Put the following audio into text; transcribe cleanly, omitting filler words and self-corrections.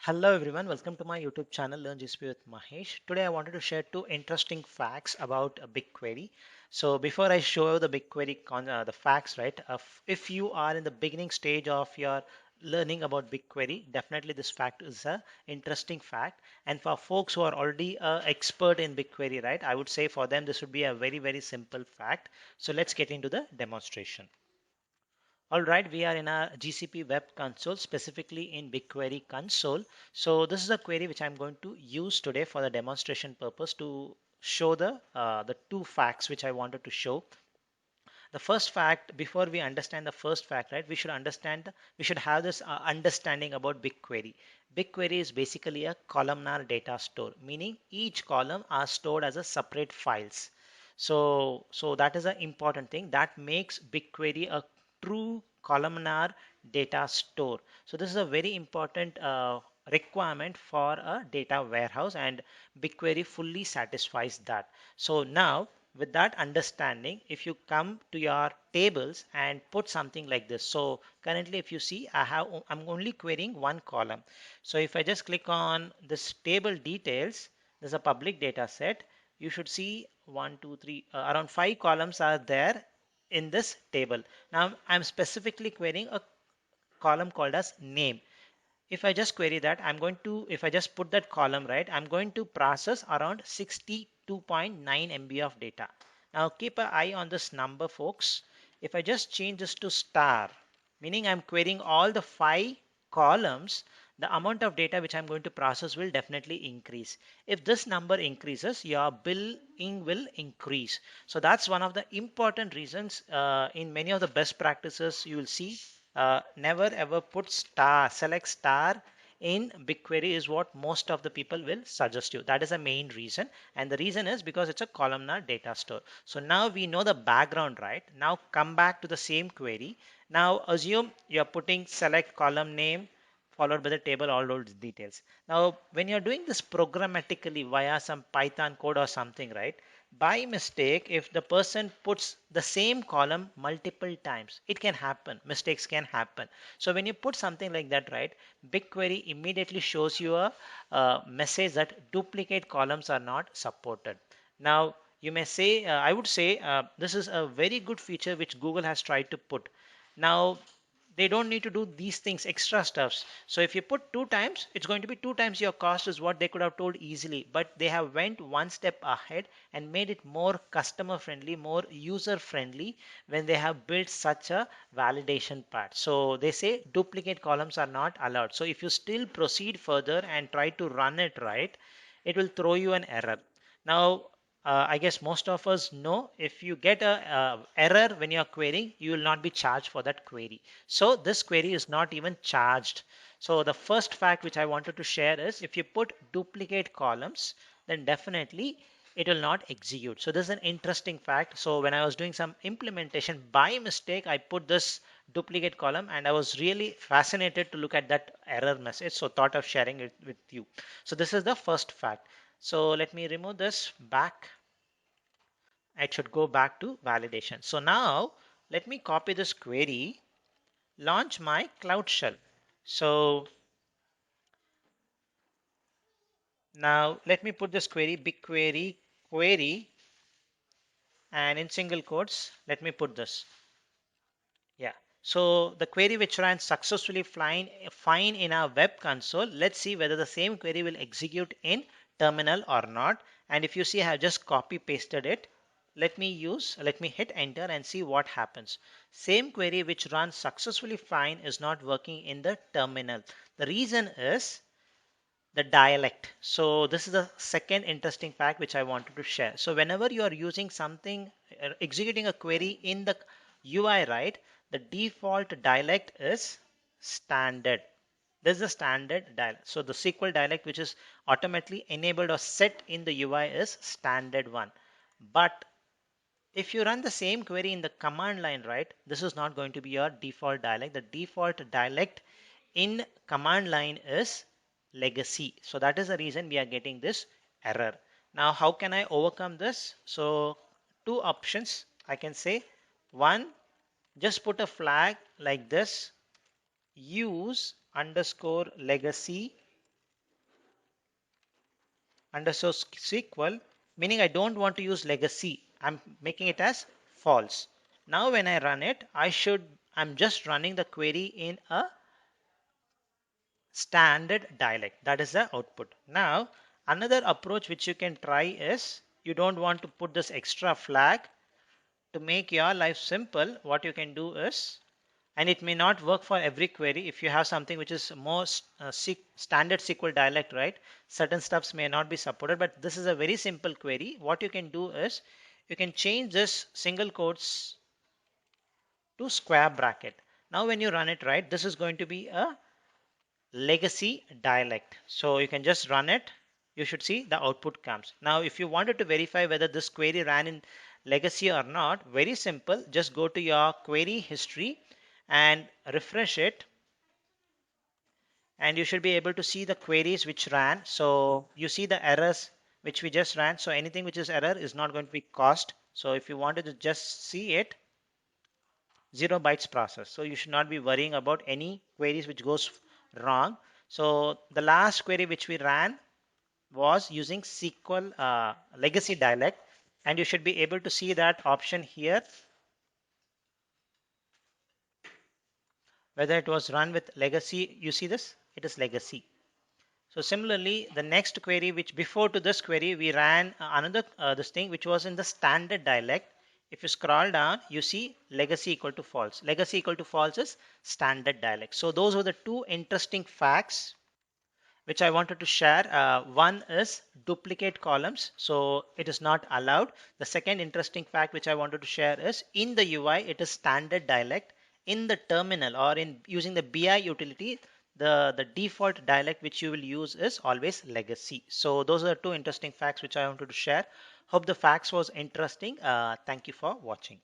Hello everyone, welcome to my YouTube channel Learn GSP with Mahesh. Today I wanted to share two interesting facts about BigQuery. So before I show you the BigQuery the facts, right? If you are in the beginning stage of your learning about BigQuery, definitely this fact is a interesting fact. And for folks who are already expert in BigQuery, right? I would say for them this would be a very simple fact. So let's get into the demonstration. All right, we are in a GCP web console, specifically in BigQuery console. So this is a query which I'm going to use today for the demonstration purpose to show the two facts which I wanted to show. The first fact, before we understand the first fact, right, we should have this understanding about BigQuery. BigQuery is basically a columnar data store, meaning each column are stored as a separate files. So that is an important thing that makes BigQuery a true columnar data store. So this is a very important requirement for a data warehouse, and BigQuery fully satisfies that. So now with that understanding, if you come to your tables and put something like this, so currently if you see I'm only querying one column. So if I just click on this table details, there's a public data set. You should see one two three around five columns are there in this table. Now I'm specifically querying a column called as name. If I just query that, if I just put that column, right, I'm going to process around 62.9 MB of data. Now keep an eye on this number, folks. If I just change this to star, meaning I'm querying all the five columns, the amount of data which I'm going to process will definitely increase. If this number increases, your billing will increase. So that's one of the important reasons in many of the best practices you will see never ever put star, select star in BigQuery is what most of the people will suggest you. That is the main reason. And the reason is because it's a columnar data store. So now we know the background, right? Now come back to the same query. Now assume you're putting select column name followed by the table, all those details. Now, when you're doing this programmatically via some Python code or something, right? By mistake, if the person puts the same column multiple times, it can happen. Mistakes can happen. So when you put something like that, right, BigQuery immediately shows you a message that duplicate columns are not supported. Now, you may say, I would say, this is a very good feature which Google has tried to put. Now, they don't need to do these things extra stuffs. So if you put two times, it's going to be two times your cost is what they could have told easily, but they have went one step ahead and made it more customer friendly, more user friendly when they have built such a validation part. So they say duplicate columns are not allowed. So if you still proceed further and try to run it right, it will throw you an error. Now, I guess most of us know if you get a error when you are querying, you will not be charged for that query. So this query is not even charged. So the first fact which I wanted to share is if you put duplicate columns, then definitely it will not execute. So this is an interesting fact. So when I was doing some implementation by mistake, I put this duplicate column and I was really fascinated to look at that error message. So thought of sharing it with you. So this is the first fact. So let me remove this back. It should go back to validation. So now let me copy this query, launch my Cloud Shell. So now let me put this query, BigQuery query, and in single quotes, let me put this. Yeah. So the query which ran successfully fine in our web console, let's see whether the same query will execute in terminal or not. And if you see, I have just copy pasted it. Let me hit enter and see what happens. Same query which runs successfully fine is not working in the terminal. The reason is the dialect. So this is the second interesting fact which I wanted to share. So whenever you are using something, executing a query in the UI, right, the default dialect is standard. This is the standard dialect. So the SQL dialect which is automatically enabled or set in the UI is standard one. But if you run the same query in the command line, right, this is not going to be your default dialect. The default dialect in command line is legacy. So that is the reason we are getting this error. Now, how can I overcome this? So two options I can say. One, just put a flag like this, use underscore legacy underscore SQL, meaning I don't want to use legacy. I'm making it as false. Now when I run it, I'm just running the query in a standard dialect. That is the output. Now, another approach which you can try is you don't want to put this extra flag. To make your life simple, what you can do is, and it may not work for every query. If you have something which is more standard SQL dialect, right? Certain stuffs may not be supported, but this is a very simple query. What you can do is you can change this single quotes to square bracket. Now when you run it, right, this is going to be a legacy dialect. So you can just run it. You should see the output comes. Now if you wanted to verify whether this query ran in legacy or not, very simple. Just go to your query history and refresh it, and you should be able to see the queries which ran. So you see the errors which we just ran. So anything which is error is not going to be caused. So if you wanted to just see it, 0 bytes process. So you should not be worrying about any queries which goes wrong. So the last query which we ran was using SQL legacy dialect, and you should be able to see that option here, whether it was run with legacy. You see this, it is legacy. So similarly, the next query which before to this query we ran another this thing which was in the standard dialect. If you scroll down, you see legacy equal to false. Legacy equal to false is standard dialect. So those were the two interesting facts which I wanted to share. One is duplicate columns, so it is not allowed. The second interesting fact which I wanted to share is in the UI it is standard dialect. In the terminal or in using the BI utility, the default dialect which you will use is always legacy. So those are the two interesting facts which I wanted to share. Hope the facts was interesting. Thank you for watching.